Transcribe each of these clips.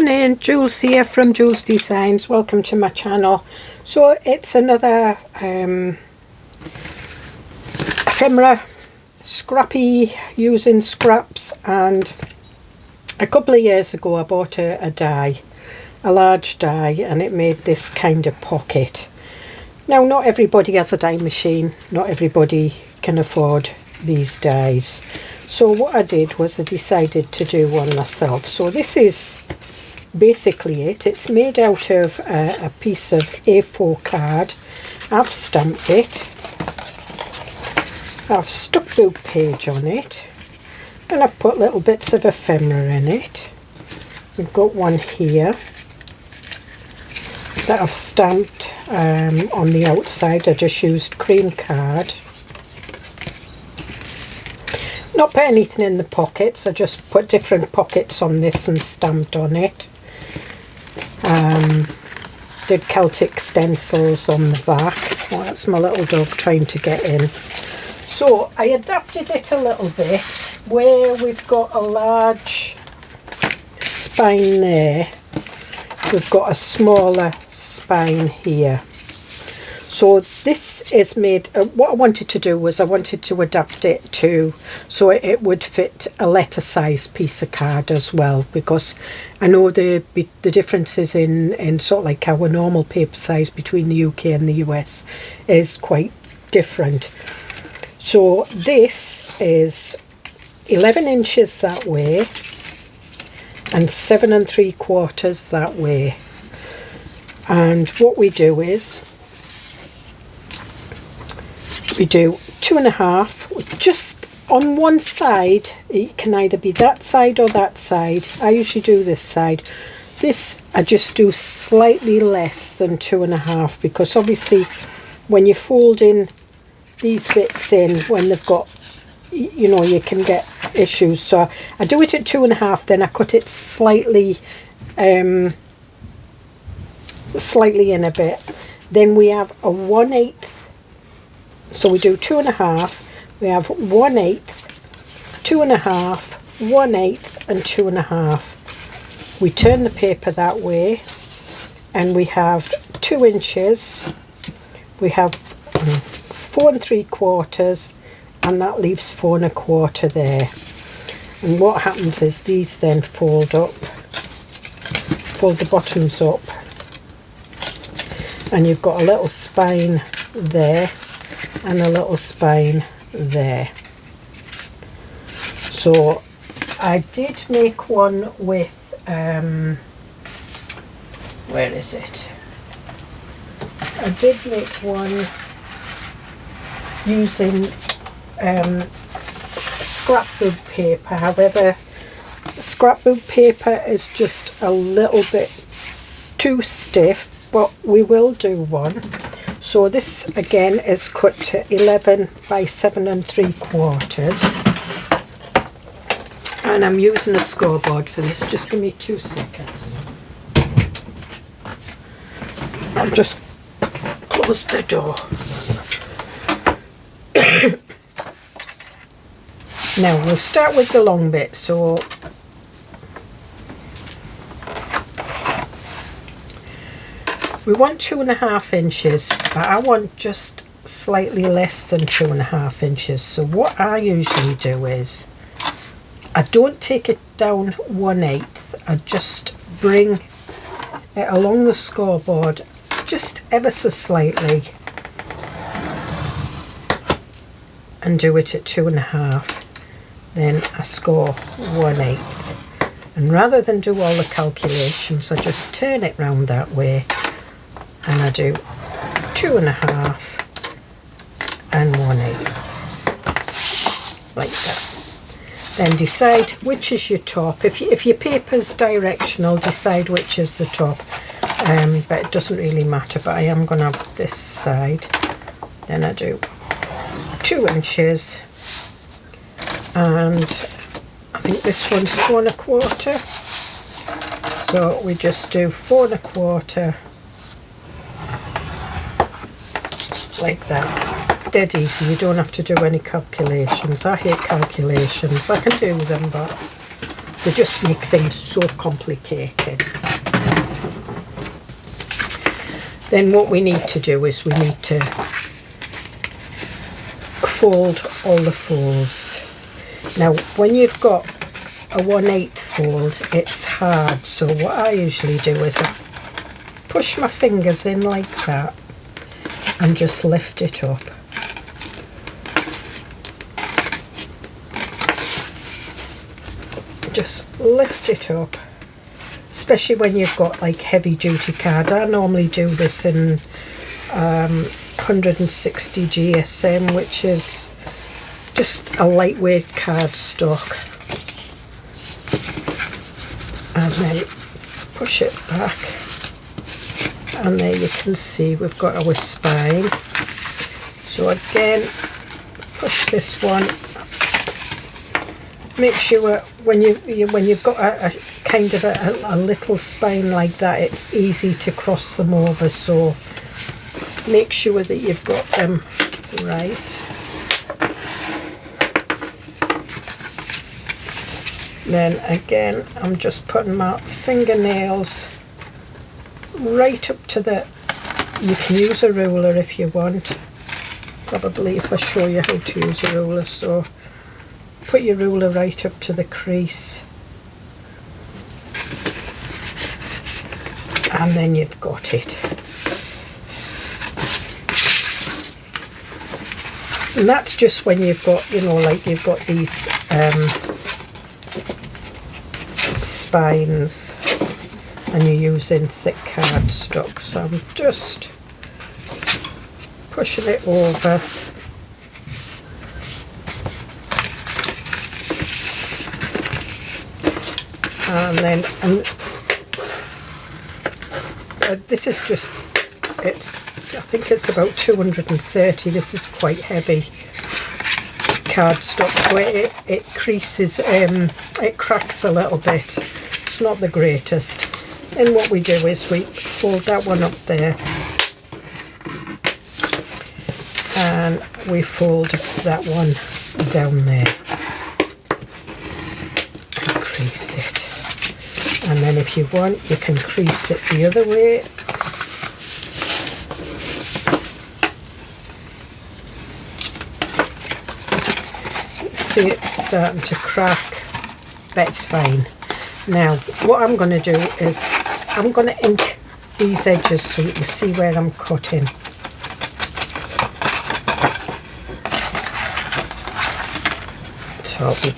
Morning, Jules here from Joolsedesigns. Welcome to my channel. So it's another ephemera, scrappy, using scraps, and a couple of years ago I bought a die, a large die, and it made this kind of pocket. Now not everybody has a die machine, not everybody can afford these dies. So what I did was I decided to do one myself. So this is basically it. It's made out of a piece of A4 card. I've stamped it. I've stuck boob page on it. And I've put little bits of ephemera in it. We've got one here that I've stamped on the outside. I just used cream card. Not put anything in the pockets, I just put different pockets on this and stamped on it. Did Celtic stencils on the back. Oh, that's my little dog trying to get in. So I adapted it a little bit where we've got a large spine there. We've got a smaller spine here. So this is made, what I wanted to do was I wanted to adapt it to, so it would fit a letter size piece of card as well, because I know the differences in sort of like our normal paper size between the UK and the US is quite different. So this is 11 inches that way and 7 3/4 that way. And what we do is we do 2.5 just on one side. It can either be that side or that side. I usually do this side. This I just do slightly less than 2.5, because obviously when you're folding these bits in, when they've got, you know, you can get issues. So I do it at 2.5, then I cut it slightly in a bit. Then we have a 1/8. So we do 2.5, we have 1/8, 2.5, 1/8 and 2.5. We turn the paper that way and we have 2 inches, we have 4 3/4, and that leaves 4 1/4 there. And what happens is these then fold up, fold the bottoms up, and you've got a little spine there and a little spine there. So I did make one with where is it? I did make one using scrapbook paper. However, scrapbook paper is just a little bit too stiff, but we will do one. So this again is cut to 11 by 7 3/4, and I'm using a scoreboard for this. Just give me 2 seconds. I'll just close the door. Now we'll start with the long bit. So we want 2.5 inches, but I want just slightly less than 2.5 inches. So what I usually do is I don't take it down 1/8. I just bring it along the scoreboard just ever so slightly and do it at 2.5. Then I score 1/8. And rather than do all the calculations, I just turn it round that way. And I do 2.5 and 1/8, like that. Then decide which is your top. If your paper's directional, decide which is the top. But it doesn't really matter. But I am going to have this side. Then I do 2 inches, and I think this one's 4 1/4. So we just do 4 1/4. Like that. Dead easy, you don't have to do any calculations. I hate calculations. I can do them, but They just make things so complicated. Then what we need to do is we need to fold all the folds. Now when you've got a 1/8 fold, it's hard, so what I usually do is I push my fingers in like that and just lift it up. Just lift it up, especially when you've got like heavy duty card. I normally do this in 160 GSM, which is just a lightweight cardstock, and then push it back, and there you can see we've got our spine. So again, push this one. Make sure when you've got a kind of a little spine like that, it's easy to cross them over, so make sure that you've got them right. Then again, I'm just putting my fingernails right up to the, you can use a ruler if you want, probably if I show you how to use a ruler. So put your ruler right up to the crease, and then you've got it. And that's just when you've got, you know, like you've got these spines and you're using thick cardstock. So I'm just pushing it over. And then this is just, I think it's about 230. This is quite heavy cardstock, so it creases, it cracks a little bit. It's not the greatest. And what we do is we fold that one up there, and we fold that one down there and crease it. And then if you want, you can crease it the other way. See, it's starting to crack, but it's fine. Now what I'm going to do is I'm going to ink these edges so you can see where I'm cutting. So I'll be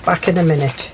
back in a minute.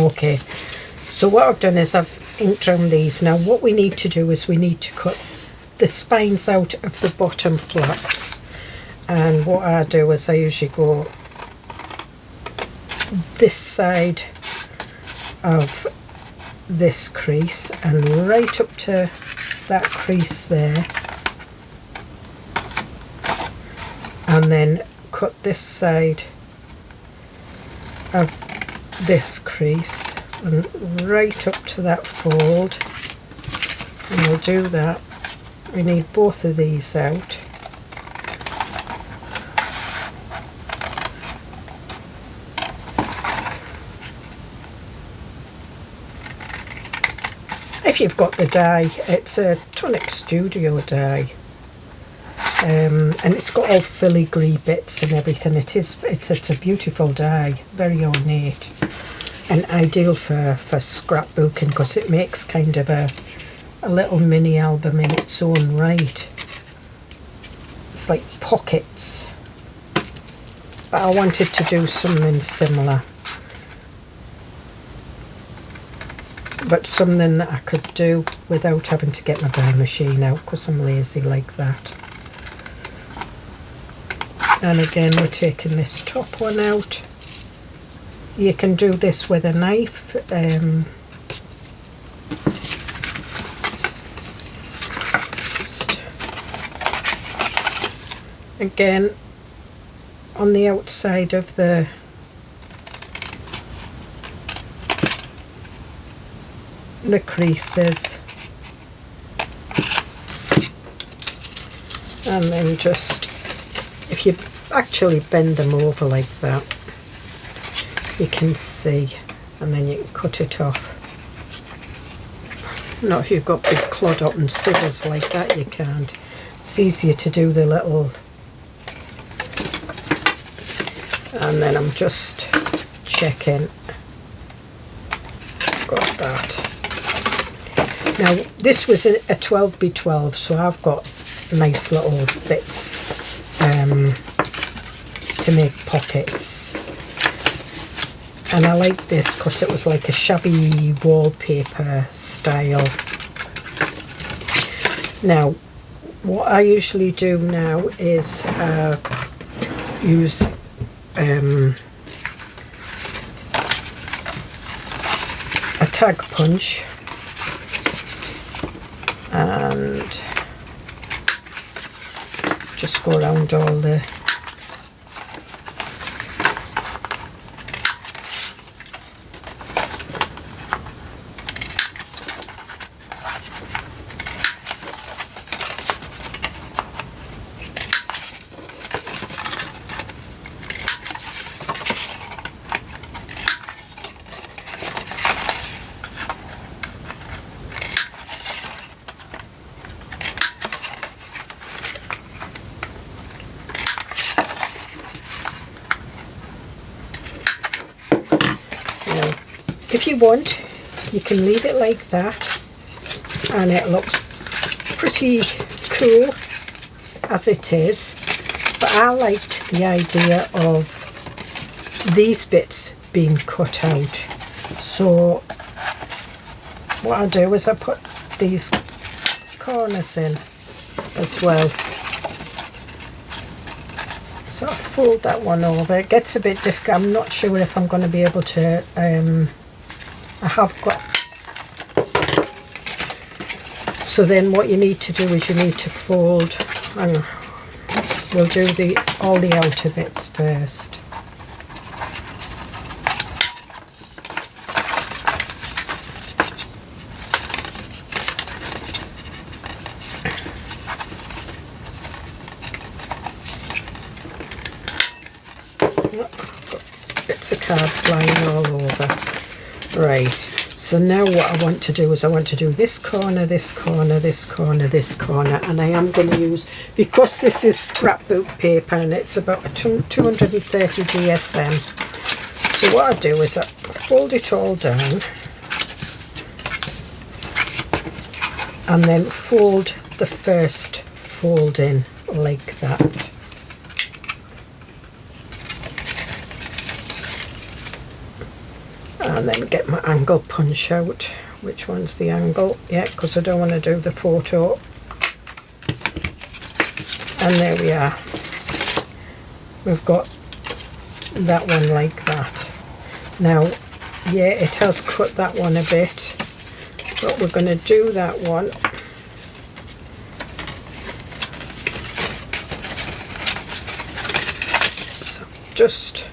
Okay, so what I've done is I've inked around these. Now what we need to do is we need to cut the spines out of the bottom flaps, and what I do is I usually go this side of this crease and right up to that crease there, and then cut this side of this crease and right up to that fold, and we'll do that. We need both of these out. If you've got the die, it's a Tonic Studio die, and it's got all filigree bits and everything. It's a beautiful die, very ornate. and ideal for scrapbooking because it makes kind of a little mini album in its own right. It's like pockets, but I wanted to do something similar, but something that I could do without having to get my die machine out because I'm lazy like that. And again, we're taking this top one out. You can do this with a knife. Again, on the outside of the creases, and then just, if you actually bend them over like that, you can see, and then you can cut it off. Not if you've got big clod up and scissors like that, you can't. It's easier to do the little, and then I'm just checking. Got that. Now this was a 12x12, so I've got nice little bits to make pockets, and I like this because it was like a shabby wallpaper style. Now what I usually do now is use a tag punch and just go around all the if you want, you can leave it like that and it looks pretty cool as it is, but I liked the idea of these bits being cut out. So what I do is I put these corners in as well. So I fold that one over. It gets a bit difficult. I'm not sure if I'm going to be able to I have got, so then what you need to do is you need to fold, and we'll do all the outer bits first. Got bits of card flying all over. Right, so now what I want to do is I want to do this corner, this corner, this corner, this corner, and I am going to use, because this is scrapbook paper and it's about a 230 GSM, so what I do is I fold it all down and then fold the first fold in like that. And then get my angle punch out. Which one's the angle? Yeah, because I don't want to do the photo. And there we are. We've got that one like that. Now, yeah, it has cut that one a bit, but we're going to do that one. So just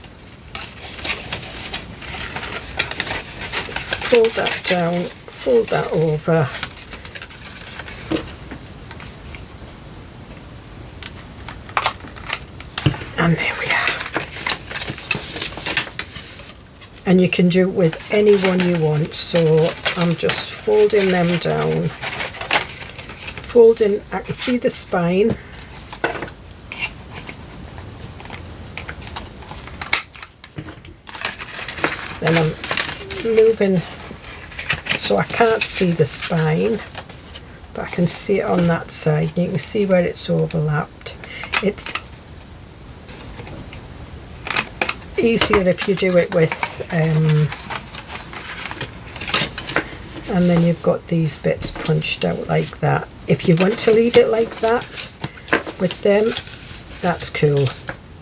fold that down, fold that over, and there we are. And you can do it with any one you want, so I'm just folding them down, folding, I can see the spine, then I'm moving so I can't see the spine, but I can see it on that side. You can see where it's overlapped. It's easier if you do it with and then you've got these bits punched out like that. If you want to leave it like that with them, that's cool,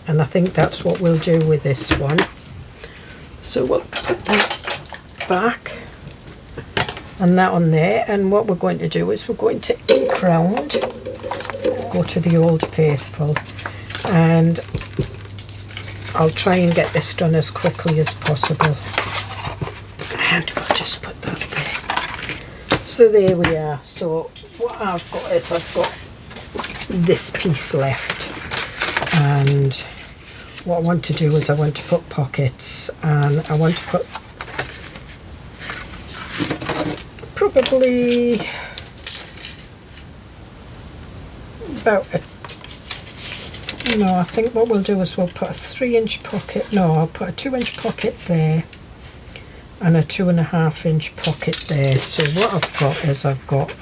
and I think that's what we'll do with this one. So we'll put that back and that on there, and what we're going to do is we're going to ink round, go to the Old Faithful, and I'll try and get this done as quickly as possible, and we'll just put that there. So there we are. So what I've got is I've got this piece left, and what I want to do is I want to put pockets, and I want to put probably about a, no, I think what we'll do is we'll put a 3-inch pocket, no, I'll put a 2-inch pocket there and a 2.5-inch pocket there. So what I've got is I've got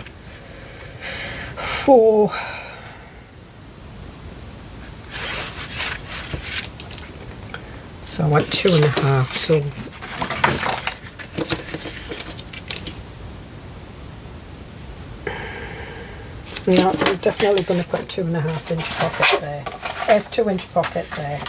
4, so I want 2.5, so no, I'm definitely going to put a 2.5-inch pocket there, a 2-inch pocket there.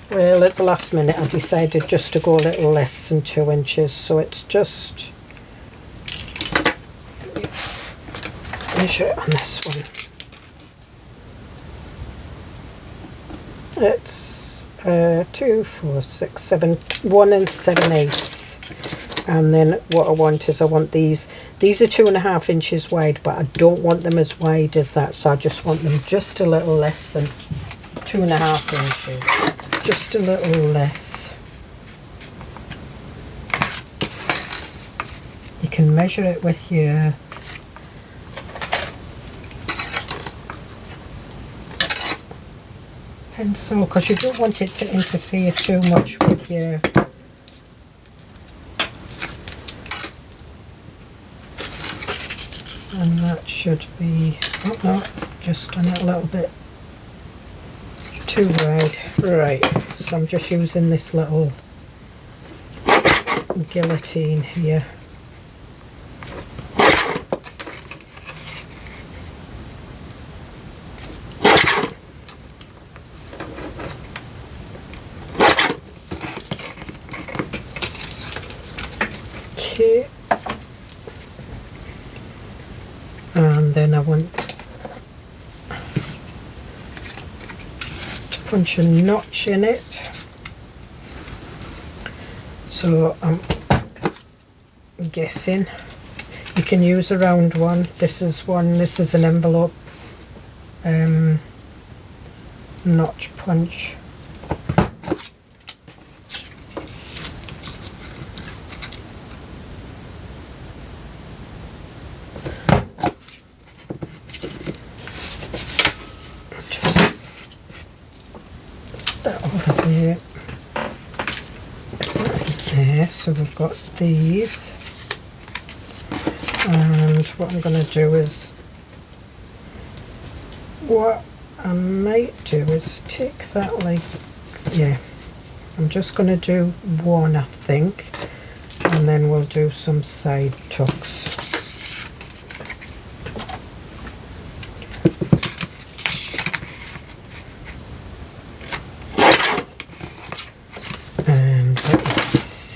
Well, at the last minute I decided just to go a little less than 2 inches, so it's just, measure it on this one. It's 2, 4, 6, 7, 1 7/8. And then what I want is I want these are 2.5 inches wide, but I don't want them as wide as that, so I just want them just a little less than 2.5 inches, just a little less. You can measure it with your pencil, because you don't want it to interfere too much with your and that should be, oh no, just done it a little bit too wide. Right, so I'm just using this little guillotine here. Okay, and then I want to punch a notch in it, so I'm guessing you can use a round one. This is one, this is an envelope notch punch. There, so we've got these, and what I'm going to do is, what I might do is take that, like, yeah, I'm just going to do one, I think, and then we'll do some side tucks.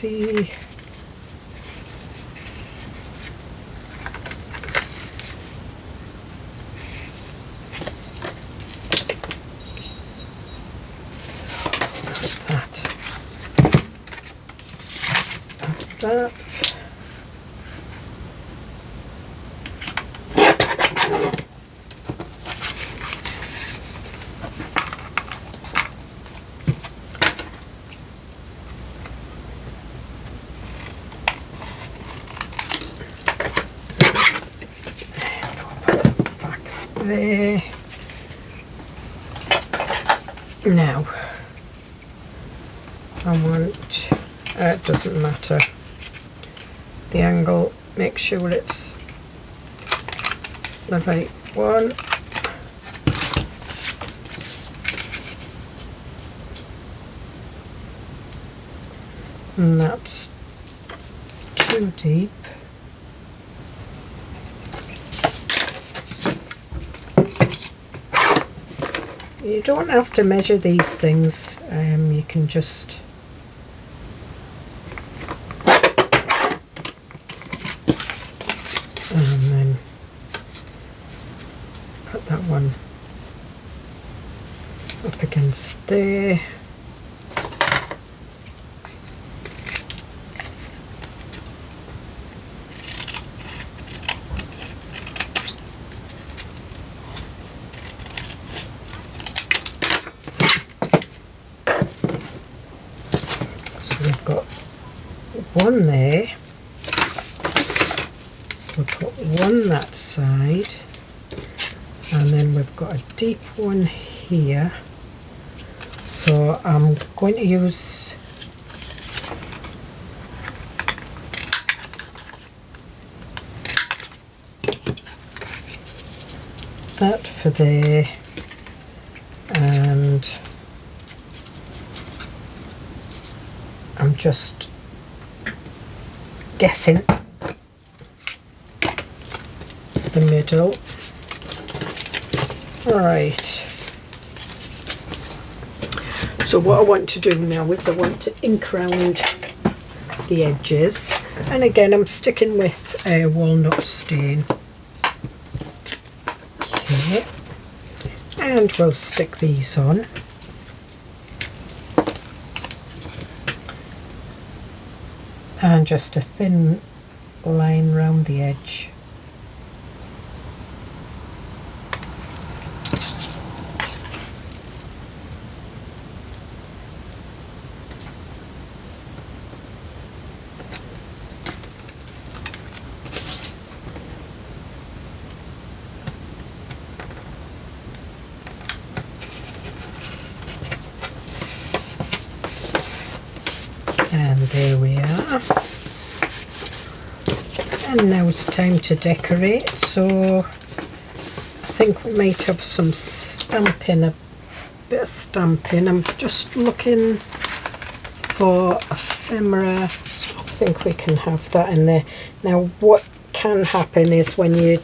See, that. there. Now I want, it doesn't matter, the angle, make sure it's the right one. And that's too deep. You don't have to measure these things, you can just and then put that one up against there. We've got one there, we'll put one that side, and then we've got a deep one here, so I'm going to use that for there, and I'm just guessing the middle. Alright, so what I want to do now is I want to ink around the edges, and again I'm sticking with a walnut stain. Okay, and we'll stick these on. And just a thin line round the edge. And there we are. And now it's time to decorate. So I think we might have some stamping, a bit of stamping. I'm just looking for ephemera. So I think we can have that in there. Now what can happen is when you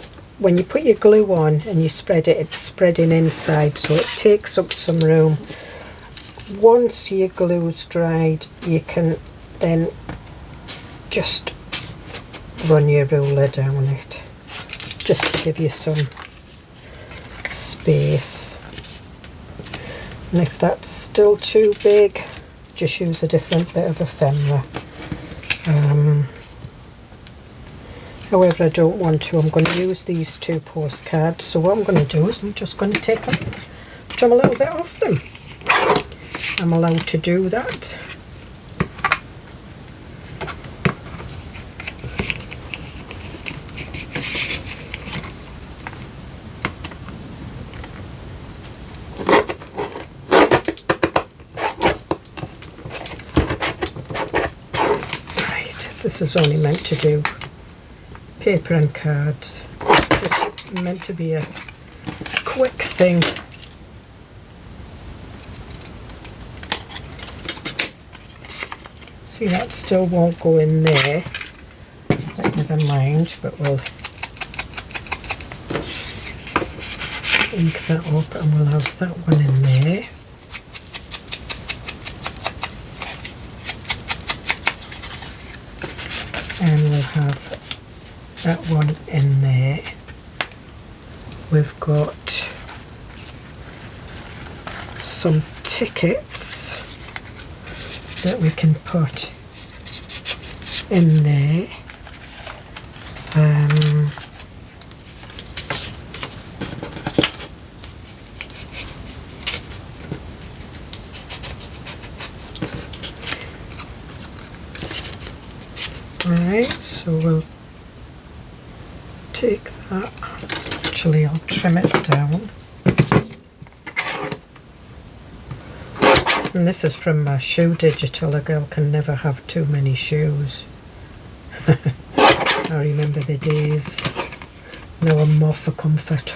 put your glue on and you spread it, it's spreading inside, so it takes up some room. Once your glue's dried, you can then just run your ruler down it, just to give you some space. And if that's still too big, just use a different bit of ephemera. However, I don't want to. I'm going to use these two postcards, so what I'm going to do is I'm just going to trim a little bit off them. I'm allowed to do that. Right, this is only meant to do paper and cards. It's just meant to be a quick thing. See, that still won't go in there, but never mind, but we'll ink that up and we'll have that one in there. And we'll have that one in there. We've got some tickets that we can put in there. Alright, so we'll take that, Actually, I'll trim it down. And this is from my shoe digital. A girl can never have too many shoes. I remember the days. Now I'm more for comfort.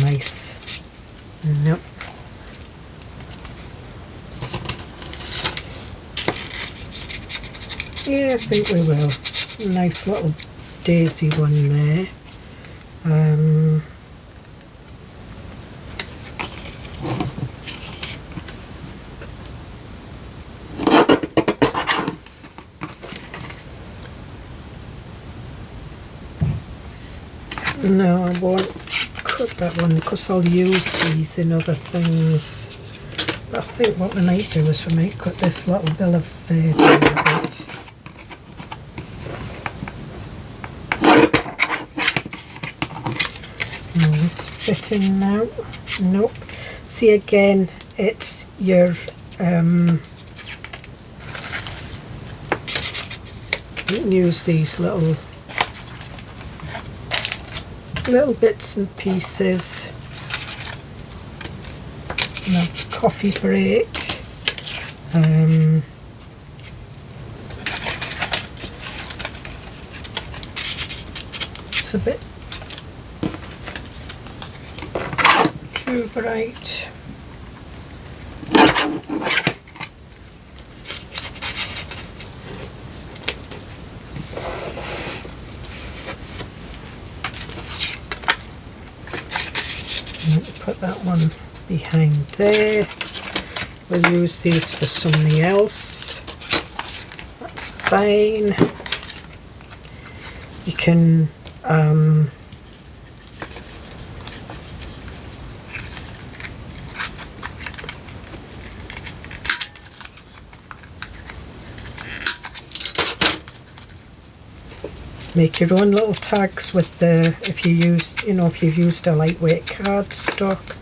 Nice. Nope. Yeah, I think we will. Nice little daisy one there. No, I won't cut that one because I'll use these in other things. But I think what we might do is we might cut this little bill of fare down a bit. Now this fitting now? Nope. See, again, it's your you can use these little bits and pieces. Now, coffee break. It's a bit too bright. Put that one behind there. We'll use these for something else. That's fine. You can make your own little tags with the, if you use, you know, if you've used a lightweight cardstock.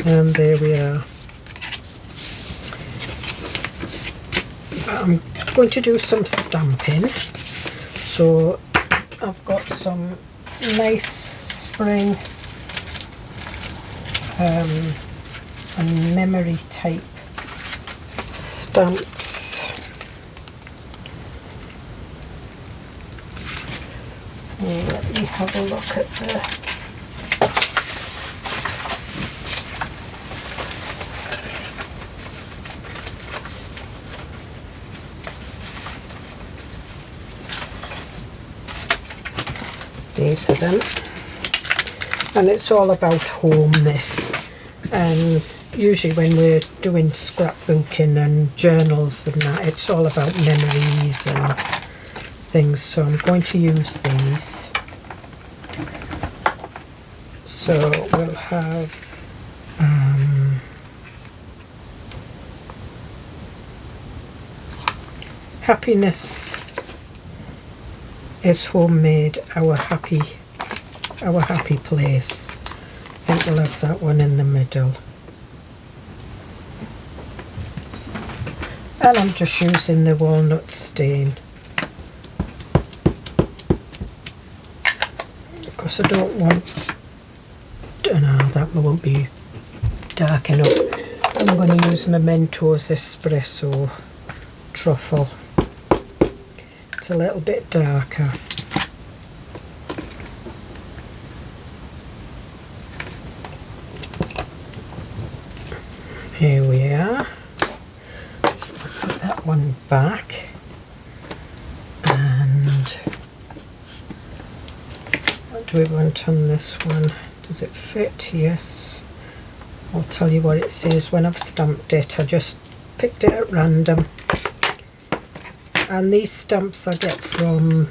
And there we are. I'm going to do some stamping. So I've got some nice spring and memory type stamps. Let me have a look at the these are them, and it's all about home, this. And usually when we're doing scrapbooking and journals and that, it's all about memories and things. So I'm going to use these. So we'll have happiness is homemade, our happy place. I think we'll have that one in the middle. And I'm just using the walnut stain because I don't want, no, that won't be dark enough. I'm going to use Memento's Espresso Truffle. It's a little bit darker. Here we are. Put that one back. And what do we want on this one? Does it fit? Yes. I'll tell you what it says when I've stamped it. I just picked it at random. And these stamps I get from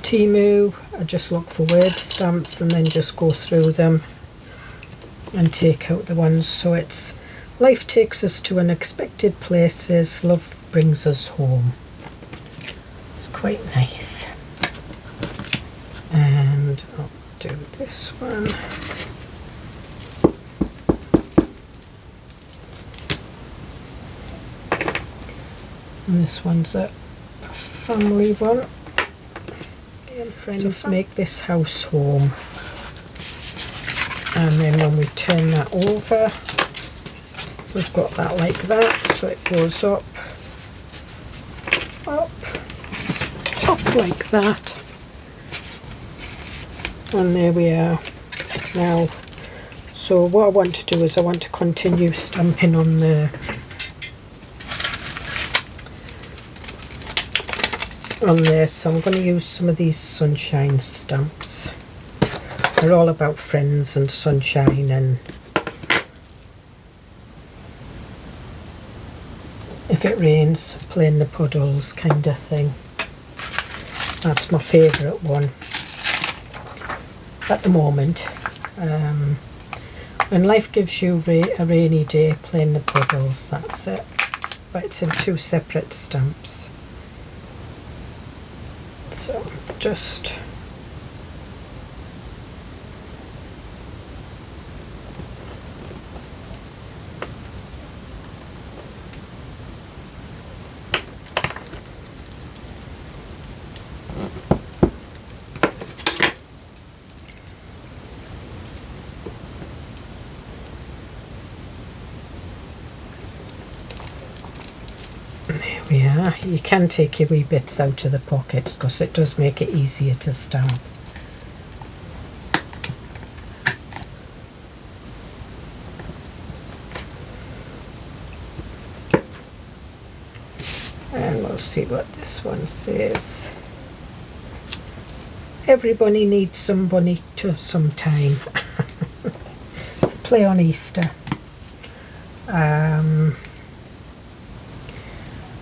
Temu. I just look for word stamps and then just go through them and take out the ones. So it's life takes us to unexpected places, love brings us home. It's quite nice. And I'll do this one. And this one's a family one. And friends make this house home. And then when we turn that over, we've got that like that, so it goes up, up, up like that. And there we are now. So what I want to do is I want to continue stamping on there. So I'm going to use some of these sunshine stamps. They're all about friends and sunshine and if it rains, play in the puddles kind of thing. That's my favourite one at the moment. When life gives you a rainy day, play in the puddles, that's it. But it's in two separate stamps. So just we are. You can take your wee bits out of the pockets because it does make it easier to stamp. And we'll see what this one says. Everybody needs somebody to sometime. It's a play on Easter.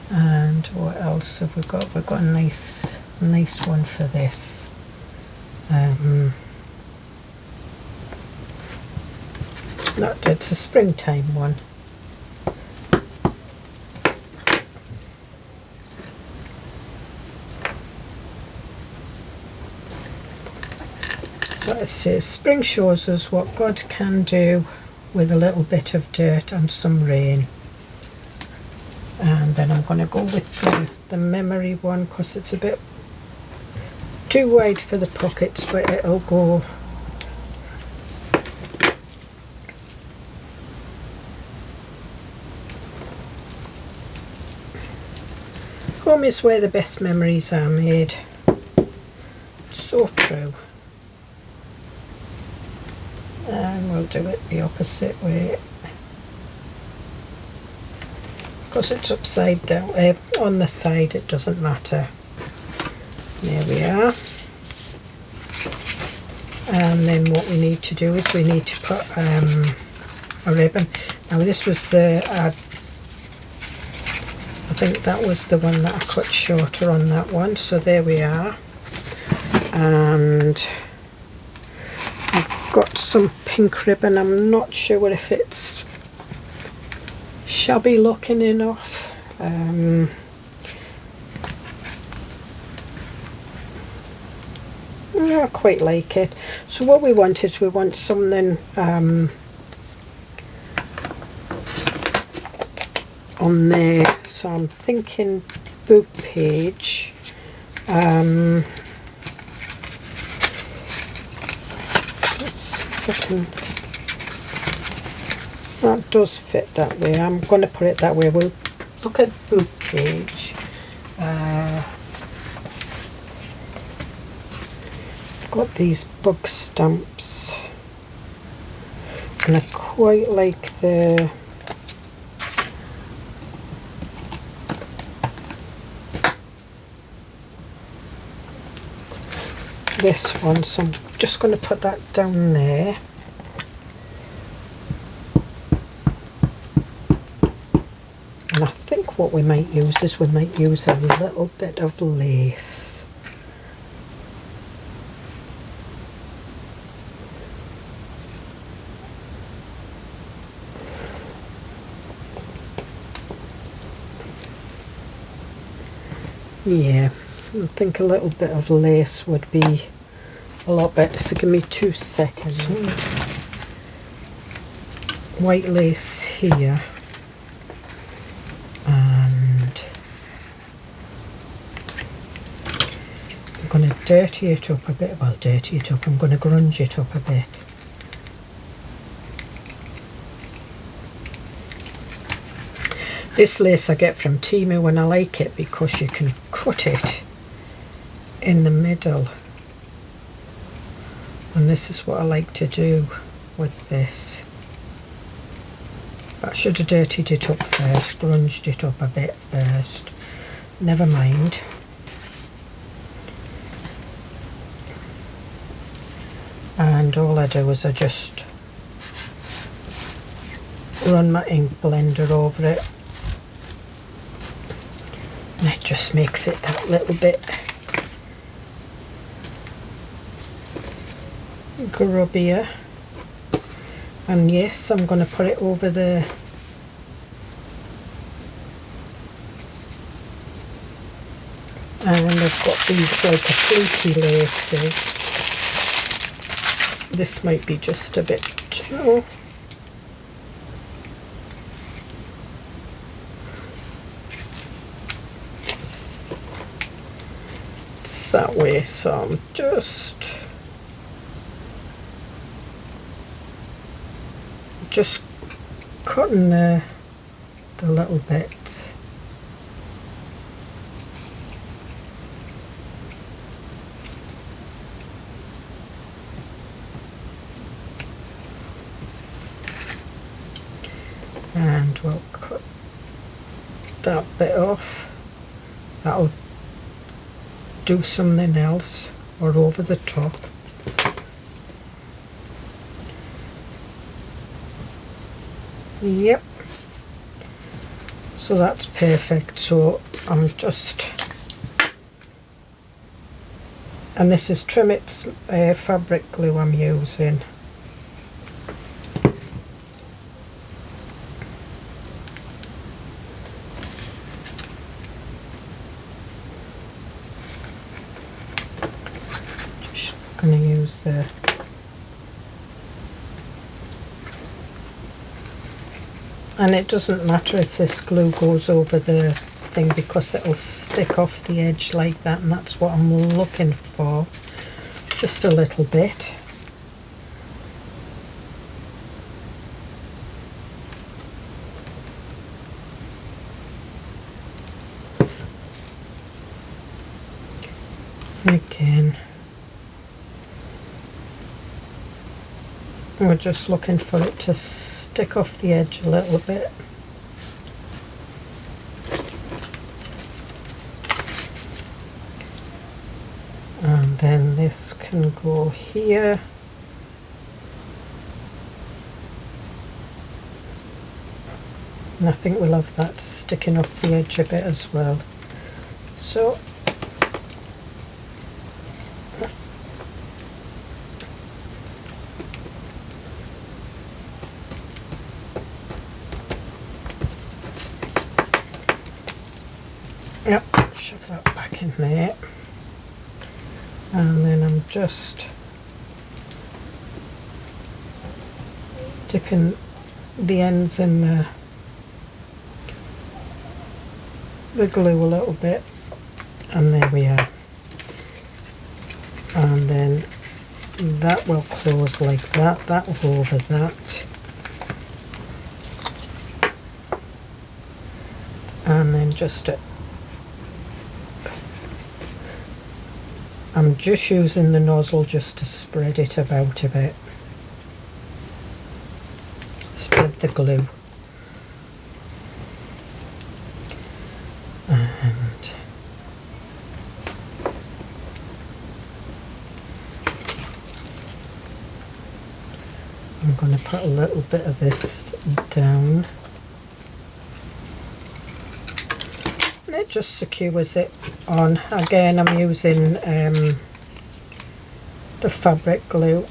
And what else have we got? We've got a nice one for this. It's a springtime one. So it says, spring shows us what God can do with a little bit of dirt and some rain. And then I'm going to go with the memory one because it's a bit too wide for the pockets, but it'll go. Home is where the best memories are made. So true. And we'll do it the opposite way. Because it's upside down, on the side it doesn't matter. There we are. And then what we need to do is we need to put a ribbon. Now this was I think that was the one that I cut shorter on that one, so there we are. And I've got some pink ribbon. I'm not sure if it's shabby looking enough. I quite like it. So what we want is we want something on there. So I'm thinking book page. Let's see if I can. That does fit that way. I'm going to put it that way. We'll look at book page. I've got these bug stamps, and I quite like this one, so I'm just going to put that down there. And I think what we might use is we might use a little bit of lace. Yeah, I think a little bit of lace would be a lot better. So give me 2 seconds. White lace here, and I'm going to dirty it up a bit. Well, dirty it up, I'm going to grunge it up a bit. This lace I get from Temu and I like it because you can cut it in the middle, and this is what I like to do with this. But I should have dirtied it up first, grunged it up a bit first. Never mind. And all I do is I just run my ink blender over it. And it just makes it that little bit grubbier. And yes, I'm going to put it over there. And I've got these like a fleeky laces. This might be just a bit too. It's that way, so I'm just cutting the little bits. And we'll cut that bit off. That'll do something else, or over the top. Yep, so that's perfect. So I'm just, and this is Trimet's fabric glue I'm using. Just going to use the and it doesn't matter if this glue goes over the thing because it'll stick off the edge like that, and that's what I'm looking for. Just a little bit. Again, we're just looking for it to stick off the edge a little bit. And then this can go here. And I think we'll have that sticking off the edge a bit as well. So yep, shove that back in there. And then I'm just dipping the ends in the glue a little bit, and there we are. And then that will close like that, that will go over that. And then just I'm just using the nozzle just to spread it about a bit. Spread the glue. And I'm going to put a little bit of this down. it just secures it on. Again, I'm using the fabric glue.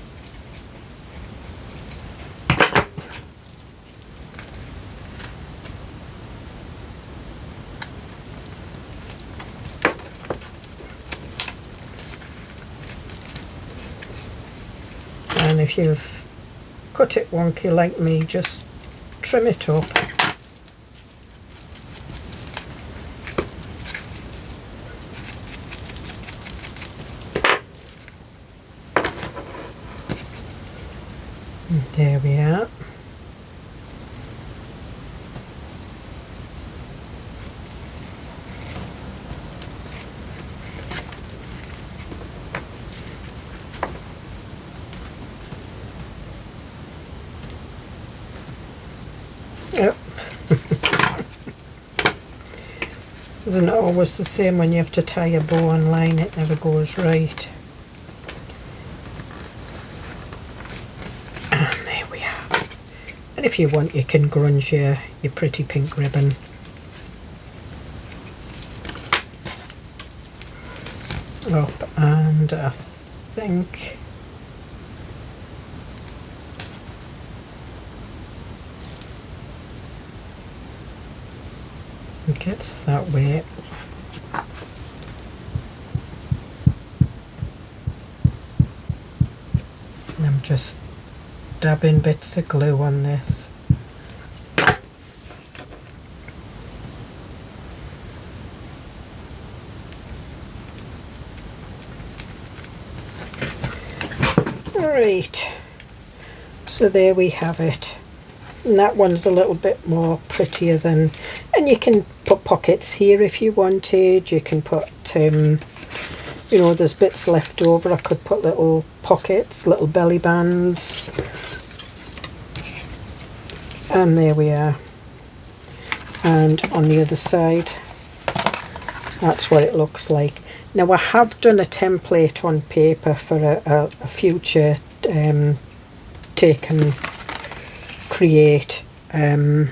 And if you've cut it wonky like me, just trim it up. And there we are. Yep. Isn't it always the same when you have to tie a bow on line? It never goes right. And there we are. And if you want, you can grunge your pretty pink ribbon. Up, and I think it's that way. And I'm just dabbing bits of glue on this. Right, so there we have it. And that one's a little bit more prettier than, and you can put pockets here if you wanted. You can put you know, there's bits left over. I could put little pockets, little belly bands, and there we are. And on the other side, that's what it looks like. Now I have done a template on paper for a future take and create. I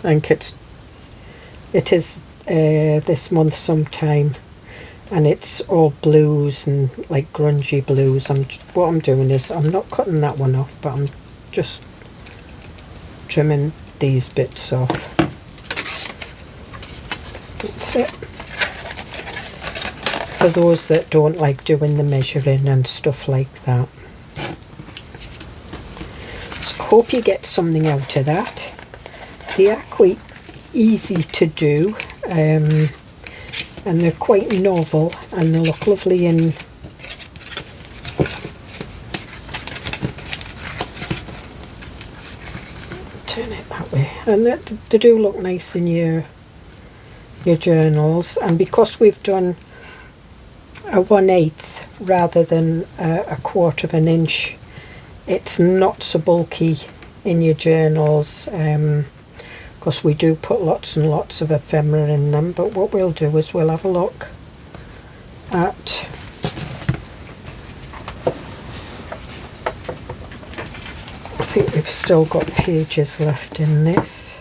think it is this month sometime, and it's all blues and like grungy blues. What I'm doing is I'm not cutting that one off, but I'm just trimming these bits off. That's it. For those that don't like doing the measuring and stuff like that. So hope you get something out of that. They are quite easy to do, and they're quite novel, and they look lovely in turn it that way, and they do look nice in your journals. And because we've done a 1/8 rather than a 1/4 of an inch, it's not so bulky in your journals, because we do put lots and lots of ephemera in them. But what we'll do is we'll have a look at I think we've still got pages left in this.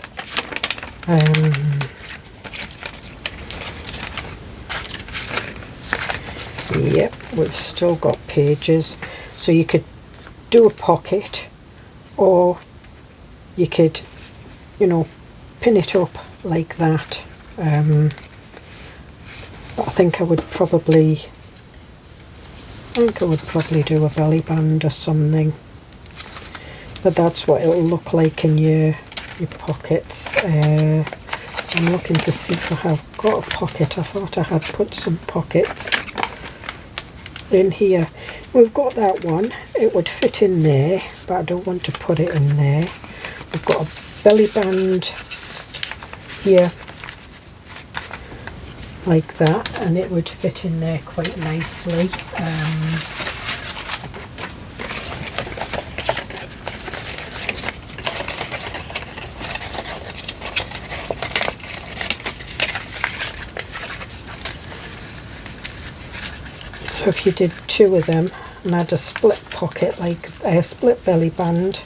Yep, we've still got pages, so you could do a pocket, or you could, you know, pin it up like that. But I think I would probably do a belly band or something. But that's what it'll look like in your pockets. I'm looking to see if I have got a pocket. I thought I had put some pockets in here. We've got that one. It would fit in there, but I don't want to put it in there. We've got a belly band here like that, and it would fit in there quite nicely. So if you did 2 of them and had a split pocket, like a split belly band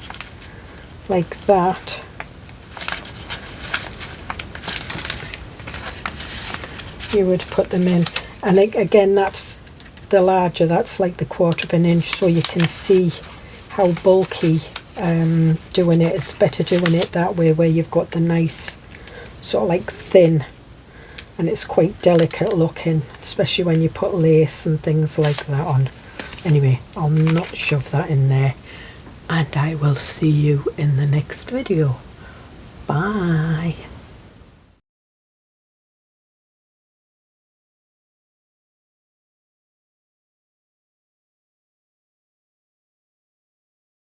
like that, you would put them in. And again, that's the larger, that's like the 1/4 of an inch, so you can see how bulky doing it. It's better doing it that way, where you've got the nice sort of like thin, and it's quite delicate looking, especially when you put lace and things like that on. Anyway, I'll not shove that in there, and I will see you in the next video. Bye.